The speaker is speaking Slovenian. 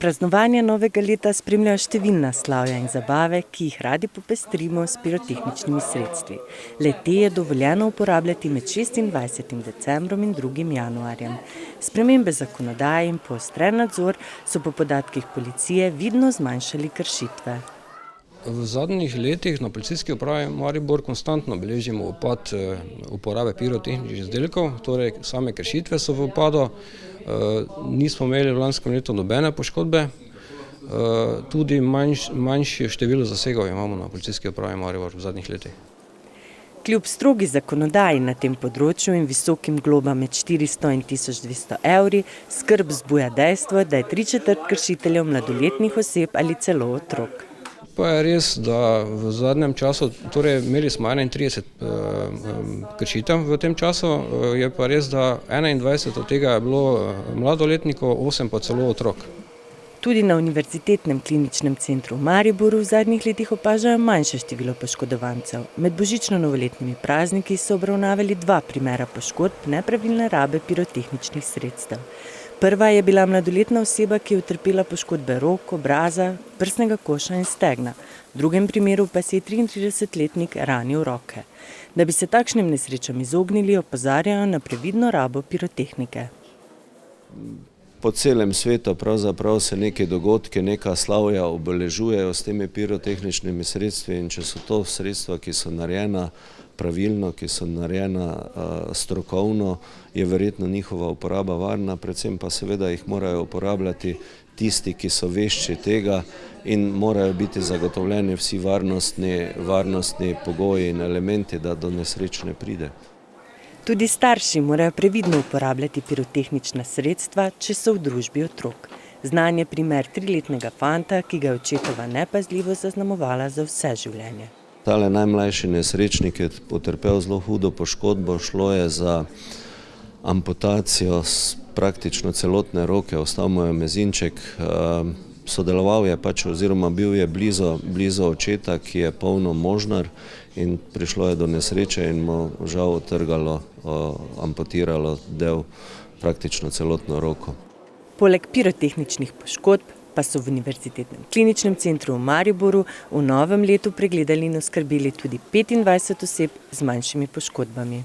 Praznovanje novega leta spremljajo številna slavja in zabave, ki jih radi popestrimo s pirotehničnimi sredstvi. Le-te je dovoljeno uporabljati med 26. decembrom in 2. januarjem. Spremembe zakonodaje in poostren nadzor so po podatkih policije vidno zmanjšali kršitve. V zadnjih letih na Policijski upravi Maribor konstantno beležimo upad uporabe pirotehničnih izdelkov, torej same kršitve so v upadu. Nismo imeli v lanskem letu nobene poškodbe, tudi manjše število zasegov imamo na Policijski upravi Maribor v zadnjih letih. Kljub strogi zakonodaji na tem področju in visokim globam med 400 in 1200 evri, skrb vzbuja dejstvo, da je 3/4 kršiteljev mladoletnih oseb ali celo otrok. Pa je res, da v zadnjem času, torej imeli smo 31 kršitev v tem času, je pa res, da 21 od tega je bilo mladoletnikov, 8 pa celo otrok. Tudi na Univerzitetnem kliničnem centru v Mariboru v zadnjih letih opažajo manjše število poškodovancev. Med božično-novoletnimi prazniki so obravnavali 2 primera poškodb nepravilne rabe pirotehničnih sredstev. Prva je bila mladoletna oseba, ki je utrpela poškodbe rok, obraza, prsnega koša in stegna. V drugem primeru pa si je 33-letnik ranil roke. Da bi se takšnim nesrečam izognili, opozarjajo na previdno rabo pirotehnike. Po celem svetu pravzaprav se neke dogodke, neka slavja obeležujejo s temi pirotehničnimi sredstvi in če so to sredstva, ki so narejena pravilno, ki so narejena strokovno, je verjetno njihova uporaba varna, predvsem pa seveda jih morajo uporabljati tisti, ki so vešči tega in morajo biti zagotovljeni vsi varnostni pogoji in elementi, da do nesreč ne pride. Tudi starši morajo previdno uporabljati pirotehnična sredstva, če so v družbi otrok. Znan je primer 3-letnega fanta, ki ga je očetova nepazljivost zaznamovala za vse življenje. Tale najmlajši nesrečnik je potrpel zelo hudo poškodbo, šlo je za amputacijo praktično celotne roke, ostal mu je mezinček, sodeloval je oziroma bil je blizu očeta, ki je polno možnar in prišlo je do nesreče in mu žal otrgalo, amputiralo del praktično celotno roko. Poleg pirotehničnih poškodb pa so v Univerzitetnem kliničnem centru v Mariboru v novem letu pregledali in oskrbeli tudi 25 oseb z manjšimi poškodbami.